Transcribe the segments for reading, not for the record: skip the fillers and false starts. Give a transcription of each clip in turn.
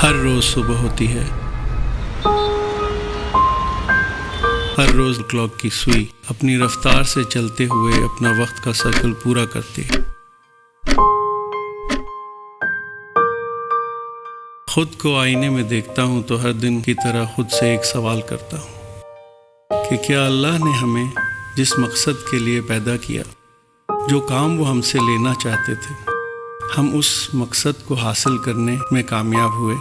ہر روز صبح ہوتی ہے، ہر روز کلاک کی سوئی اپنی رفتار سے چلتے ہوئے اپنا وقت کا سائیکل پورا کرتی ہے۔ خود کو آئینے میں دیکھتا ہوں تو ہر دن کی طرح خود سے ایک سوال کرتا ہوں کہ کیا اللہ نے ہمیں جس مقصد کے لیے پیدا کیا، جو کام وہ ہم سے لینا چاہتے تھے، ہم اس مقصد کو حاصل کرنے میں کامیاب ہوئے؟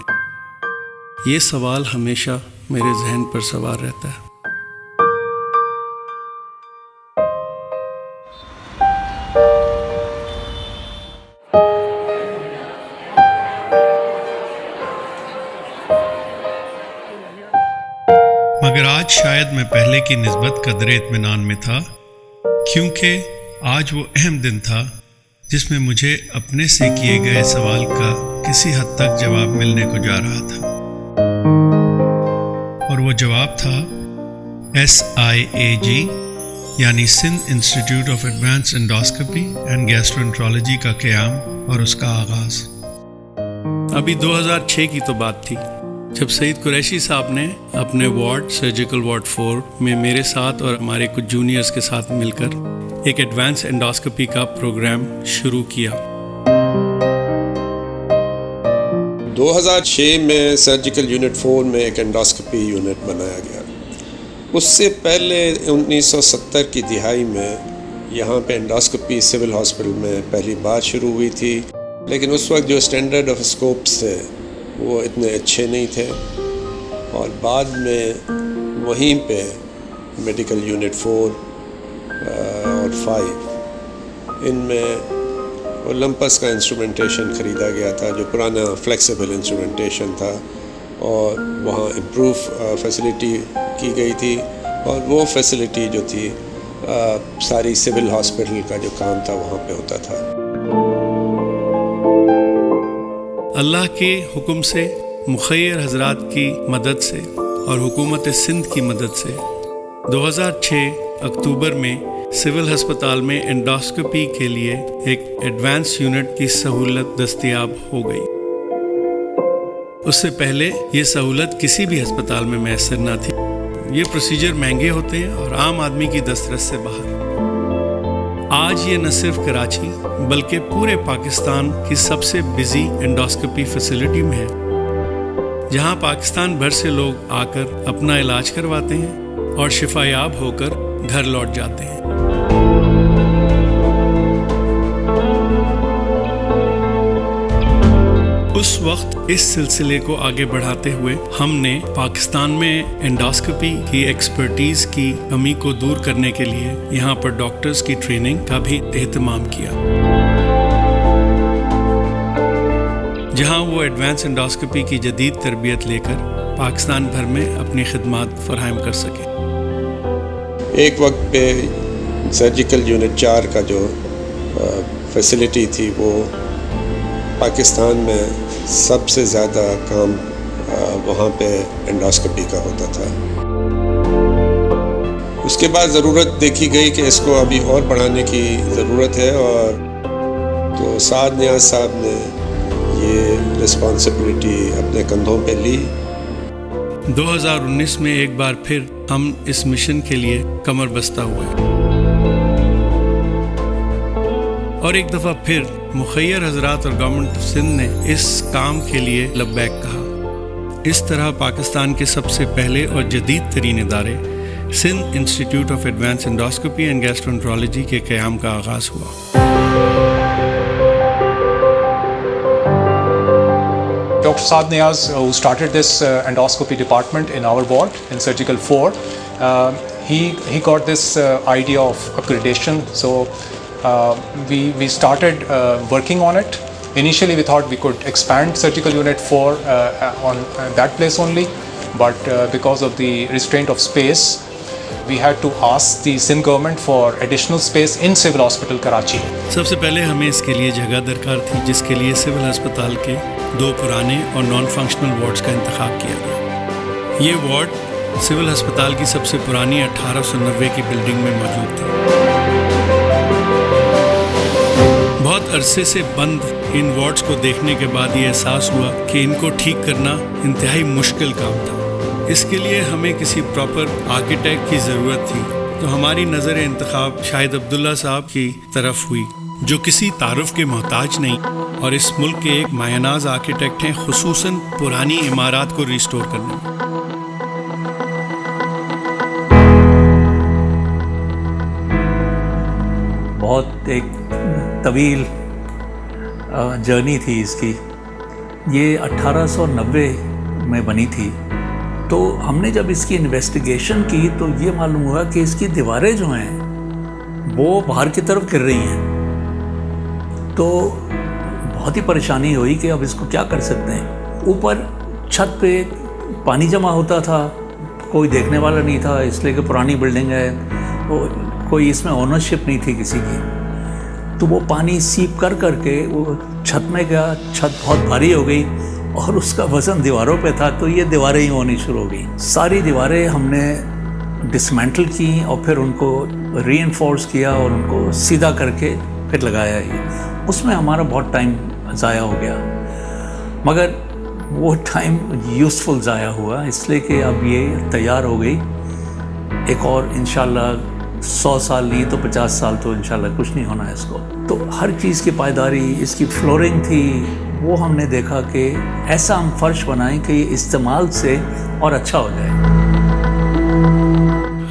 یہ سوال ہمیشہ میرے ذہن پر سوار رہتا ہے۔ مگر آج شاید میں پہلے کی نسبت قدر اطمینان میں تھا، کیونکہ آج وہ اہم دن تھا جس میں مجھے اپنے سے کیے گئے سوال کا کسی حد تک جواب ملنے کو جا رہا تھا، اور وہ جواب تھا SIAG یعنی Sindh Institute of Advanced Endoscopy and Gastroenterology کا قیام اور اس کا آغاز۔ ابھی 2006 کی تو بات تھی جب سعید قریشی صاحب نے اپنے وارڈ سرجیکل وارڈ 4 میں میرے ساتھ اور ہمارے کچھ جونیئرز کے ساتھ مل کر ایک ایڈوانس انڈوسکوپی کا پروگرام شروع کیا۔ 2006 میں سرجیکل یونٹ 4 میں ایک انڈوسکوپی یونٹ بنایا گیا۔ اس سے پہلے 1970 کی دہائی میں یہاں پہ انڈوسکوپی سول ہاسپٹل میں پہلی بار شروع ہوئی تھی، لیکن اس وقت جو اسٹینڈرڈ آف اسکوپس تھے وہ اتنے اچھے نہیں تھے، اور بعد میں وہیں پہ میڈیکل یونٹ 4 اور 5 ان میں اولمپس کا انسٹرومنٹیشن خریدا گیا تھا، جو پرانا فلیکسیبل انسٹرومنٹیشن تھا، اور وہاں امپروو فیسلٹی کی گئی تھی، اور وہ فیسلٹی جو تھی ساری سول ہاسپٹل کا جو کام تھا وہاں پہ ہوتا تھا۔ اللہ کے حکم سے، مخیر حضرات کی مدد سے اور حکومت سندھ کی مدد سے 2006 اکتوبر میں سول ہسپتال میں انڈوسکوپی کے لیے ایک ایڈوانس یونٹ کی سہولت دستیاب ہو گئی۔ اس سے پہلے یہ سہولت کسی بھی ہسپتال میں میسر نہ تھی۔ یہ پروسیجر مہنگے ہوتے ہیں اور عام آدمی کی دسترس سے باہر۔ آج یہ نہ صرف کراچی بلکہ پورے پاکستان کی سب سے بزی انڈوسکوپی فیسلٹی میں ہے، جہاں پاکستان بھر سے لوگ آ کر اپنا علاج کرواتے ہیں اور شفا یاب ہو کر گھر لوٹ جاتے ہیں۔ اس وقت اس سلسلے کو آگے بڑھاتے ہوئے ہم نے پاکستان میں انڈوسکوپی کی ایکسپرٹیز کی کمی کو دور کرنے کے لیے یہاں پر ڈاکٹرز کی ٹریننگ کا بھی اہتمام کیا، جہاں وہ ایڈوانس انڈوسکوپی کی جدید تربیت لے کر پاکستان بھر میں اپنی خدمات فراہم کر سکے۔ ایک وقت پہ سرجیکل یونٹ 4 کا جو فیسلٹی تھی وہ پاکستان میں سب سے زیادہ کام وہاں پہ انڈوسکوپی کا ہوتا تھا۔ اس کے بعد ضرورت دیکھی گئی کہ اس کو ابھی اور بڑھانے کی ضرورت ہے، اور تو سعد نیاز صاحب نے یہ رسپانسبلٹی اپنے کندھوں پہ لی۔ 2019 میں ایک بار پھر ہم اس مشن کے لیے کمر بستہ ہوئے، اور ایک دفعہ پھر مخیر حضرات اور گورنمنٹ سندھ نے اس کام کے لیے لبیک کہا۔ اس طرح پاکستان کے سب سے پہلے اور جدید ترین ادارے Sindh Institute of Advanced Endoscopy and Gastroenterology کے قیام کا آغاز ہوا۔ Dr. Saad Niaz, who started this endoscopy department in our ward in Surgical 4, he got this idea of accreditation. So we started working on it. Initially, we thought we could expand Surgical Unit 4 on that place only, but because of the restraint of space, we had to ask the Sindh government for additional space in Civil Hospital Karachi. سب سے پہلے ہمیں اس کے لیے جگہ درکار تھی، جس کے لیے سول ہسپتال کے 2 پرانے اور نان فنکشنل وارڈز کا انتخاب کیا گیا۔ یہ وارڈ سول ہسپتال کی سب سے پرانی 1890 کی بلڈنگ میں موجود تھی۔ بہت عرصے سے بند ان وارڈز کو دیکھنے کے بعد یہ احساس ہوا کہ ان کو ٹھیک کرنا انتہائی مشکل کام تھا. اس کے لیے ہمیں کسی پراپر آرکیٹیکٹ کی ضرورت تھی. تو ہماری نظر انتخاب شاہد عبداللہ صاحب کی طرف ہوئی، جو کسی تعارف کے محتاج نہیں اور اس ملک کے ایک مایہ ناز آرکیٹیکٹ ہیں، خصوصاً پرانی عمارات کو ریسٹور کرنے میں. بہت ایک طویل جرنی تھی اس کی. یہ 1890 میں بنی تھی. تو ہم نے جب اس کی انویسٹیگیشن کی تو یہ معلوم ہوا کہ اس کی دیواریں جو ہیں وہ باہر کی طرف گر رہی ہیں. تو بہت ہی پریشانی ہوئی کہ اب اس کو کیا کر سکتے ہیں. اوپر چھت پہ پانی جمع ہوتا تھا، کوئی دیکھنے والا نہیں تھا، اس لیے کہ پرانی بلڈنگ ہے، کوئی اس میں اونرشپ نہیں تھی کسی کی. تو وہ پانی سیپ کر کے وہ چھت میں گیا، چھت بہت بھاری ہو گئی اور اس کا وزن دیواروں پہ تھا. تو یہ دیواریں ہی ہونی شروع ہو گئی. ساری دیواریں ہم نے ڈسمینٹل کی اور پھر ان کو ری انفورس کیا اور ان کو سیدھا کر کے پھر لگایا. اس میں ہمارا بہت ٹائم ضائع ہو گیا، مگر وہ ٹائم یوزفل ضائع ہوا اس لیے کہ اب یہ تیار ہو گئی. ایک اور انشاءاللہ 100 سال نہیں تو 50 سال تو انشاءاللہ کچھ نہیں ہونا ہے اس کو. تو ہر چیز کی پائیداری، اس کی فلورنگ تھی، وہ ہم نے دیکھا کہ ایسا ہم فرش بنائیں کہ یہ استعمال سے اور اچھا ہو جائے.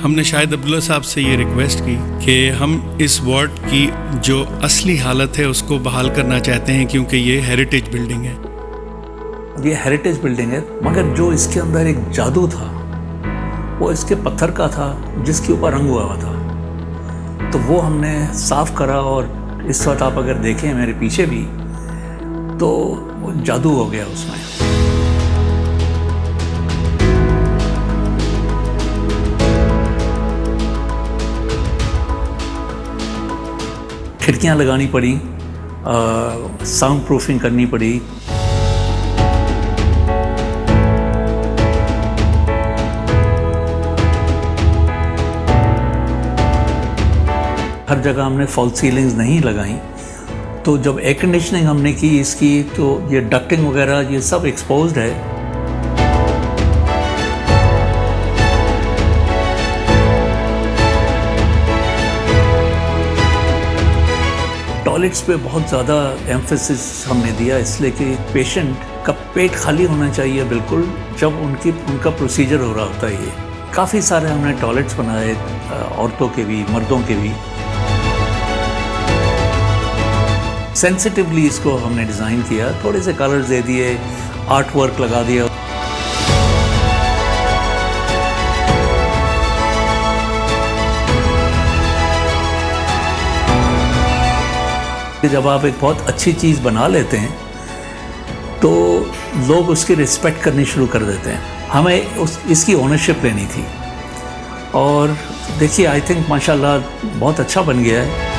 ہم نے شاہد عبداللہ صاحب سے یہ ریکویسٹ کی کہ ہم اس وارڈ کی جو اصلی حالت ہے اس کو بحال کرنا چاہتے ہیں، کیونکہ یہ ہیریٹیج بلڈنگ ہے. یہ ہیریٹیج بلڈنگ ہے، مگر جو اس کے اندر ایک جادو تھا وہ اس کے پتھر کا تھا جس کے اوپر رنگ ہوا تھا. تو وہ ہم نے صاف کرا اور اس وقت آپ اگر دیکھیں میرے پیچھے بھی تو وہ جادو ہو گیا اس میں. کھڑکیاں لگانی پڑی، ساؤنڈ پروفنگ کرنی پڑی. ہر جگہ ہم نے فال سیلنگز نہیں لگائیں. تو جب ایئر کنڈیشننگ ہم نے کی اس کی تو یہ ڈکٹنگ وغیرہ یہ سب ایکسپوزڈ ہے. ٹوائلٹس پہ بہت زیادہ ایمفیسس ہم نے دیا، اس لیے کہ پیشنٹ کا پیٹ خالی ہونا چاہیے بالکل جب ان کا پروسیجر ہو رہا ہوتا ہے. یہ کافی سارے ہم نے ٹوائلٹس بنائے، عورتوں کے بھی مردوں کے بھی. سینسٹیولی اس کو ہم نے ڈیزائن کیا، تھوڑے سے کلرز دے دیے، آرٹ ورک لگا دیا. جب آپ ایک بہت اچھی چیز بنا لیتے ہیں تو لوگ اس کی رسپیکٹ کرنی شروع کر دیتے ہیں. ہمیں اس کی اونرشپ لینی تھی اور دیکھیے آئی تھنک ماشاءاللہ بہت اچھا بن گیا ہے.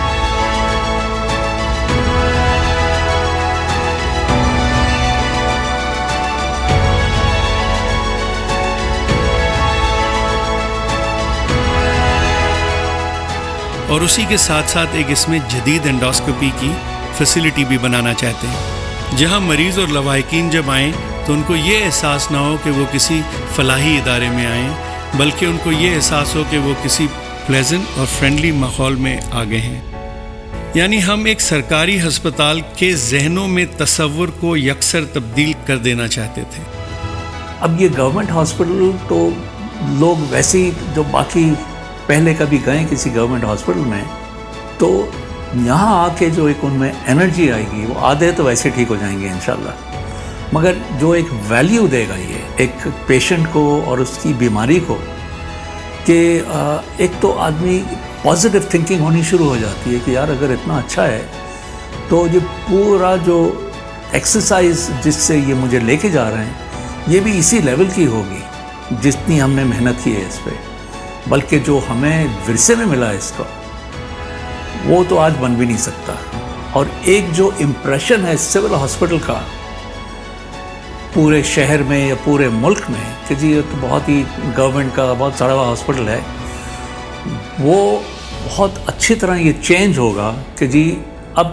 اور اسی کے ساتھ ساتھ ایک اس میں جدید انڈوسکوپی کی فیسلٹی بھی بنانا چاہتے ہیں، جہاں مریض اور لواحقین جب آئیں تو ان کو یہ احساس نہ ہو کہ وہ کسی فلاحی ادارے میں آئیں، بلکہ ان کو یہ احساس ہو کہ وہ کسی پلیزنٹ اور فرینڈلی ماحول میں آگئے ہیں. یعنی ہم ایک سرکاری ہسپتال کے ذہنوں میں تصور کو یکسر تبدیل کر دینا چاہتے تھے. اب یہ گورنمنٹ ہاسپٹل تو لوگ ویسے ہی جو باقی پہلے کبھی گئے کسی گورنمنٹ ہاسپٹل میں تو یہاں آ کے جو ایک ان میں انرجی آئے گی وہ آدھے تو ویسے ٹھیک ہو جائیں گے انشاءاللہ. مگر جو ایک ویلیو دے گا یہ ایک پیشنٹ کو اور اس کی بیماری کو کہ ایک تو آدمی پازیٹیو تھنکنگ ہونی شروع ہو جاتی ہے کہ یار اگر اتنا اچھا ہے تو یہ پورا جو ایکسرسائز جس سے یہ مجھے لے کے جا رہے ہیں یہ بھی اسی لیول کی ہوگی جتنی ہم نے محنت کی ہے اس پہ، بلکہ جو ہمیں ورثے میں ملا ہے اس کا وہ تو آج بن بھی نہیں سکتا. اور ایک جو امپریشن ہے سول ہاسپٹل کا پورے شہر میں یا پورے ملک میں کہ جی یہ تو بہت ہی گورنمنٹ کا بہت سڑا ہوا ہاسپٹل ہے، وہ بہت اچھی طرح یہ چینج ہوگا کہ جی اب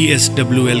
ESWL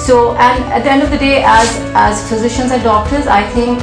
So and at the end of the day, as physicians and doctors, I think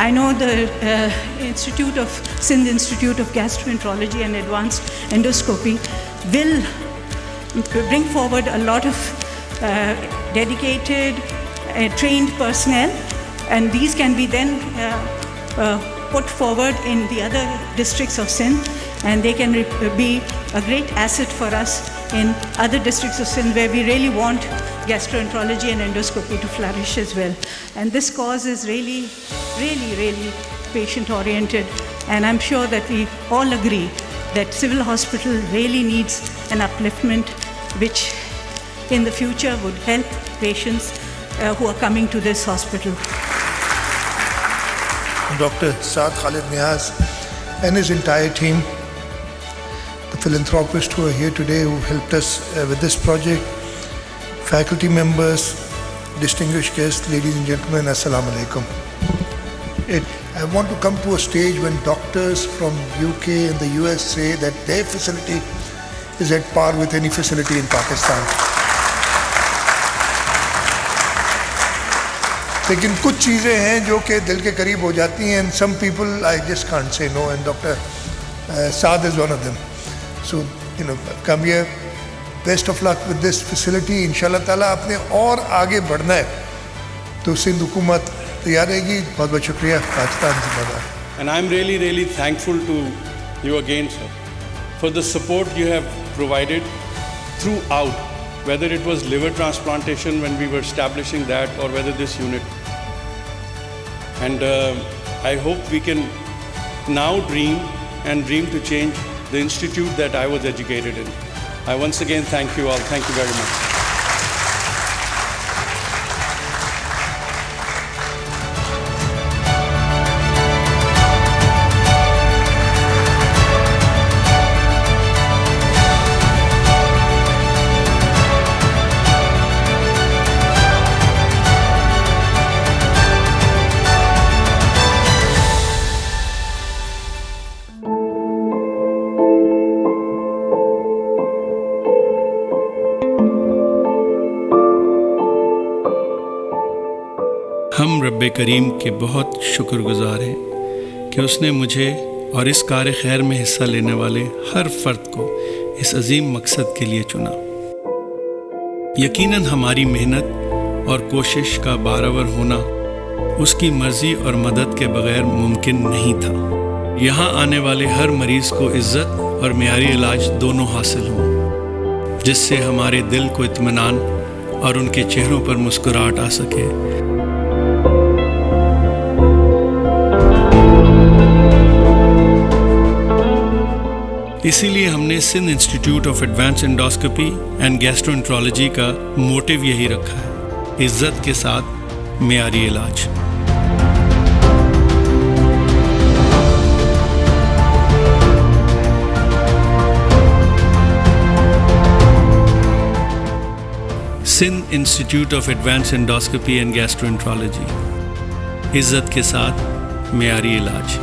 I know the Sindh Institute of Gastroenterology and Advanced Endoscopy will bring forward a lot of dedicated, trained personnel, and these can be then put forward in the other districts of Sindh, and they can be a great asset for us in other districts of Sindh where we really want gastroenterology and endoscopy to flourish as well. And this cause is really, really, really patient-oriented, and I'm sure that we all agree that civil hospital really needs an upliftment which in the future would help patients who are coming to this hospital. Dr. Saad Khalid Niaz and his entire team, the philanthropists who are here today who helped us with this project, faculty members, distinguished guests, ladies and gentlemen, Assalamu alaikum. I want to come to a stage when doctors from UK and the US say that their facility is at par with any facility in Pakistan. لیکن کچھ چیزیں ہیں جو کہ دل کے قریب ہو جاتی ہیں, and some people I just can't say no, and Dr. Saad is one of them. So, come here. Best of luck with this facility. انشاءاللہ تعالیٰ آپ نے اور آگے بڑھنا ہے تو سندھ حکومت تیار رہے گی. بہت بہت شکریہ. پاکستان زندہ باد. And I'm really, really thankful to you again, sir, for the support you have provided throughout, whether it was liver transplantation when we were establishing that, or whether this unit. And I hope we can now dream to change the institute that I was educated in. I once again thank you all. Thank you very much. ہم رب کریم کے بہت شکر گزار ہیں کہ اس نے مجھے اور اس کار خیر میں حصہ لینے والے ہر فرد کو اس عظیم مقصد کے لیے چنا. یقیناً ہماری محنت اور کوشش کا بارآور ہونا اس کی مرضی اور مدد کے بغیر ممکن نہیں تھا. یہاں آنے والے ہر مریض کو عزت اور معیاری علاج دونوں حاصل ہوں, جس سے ہمارے دل کو اطمینان اور ان کے چہروں پر مسکراہٹ آ سکے. اسی لیے ہم نے Sindh Institute of Advanced Endoscopy and Gastroenterology کا موٹیو یہی رکھا ہے, عزت کے ساتھ معیاری علاج. Sindh Institute of Advanced Endoscopy and Gastroenterology, عزت کے ساتھ معیاری علاج.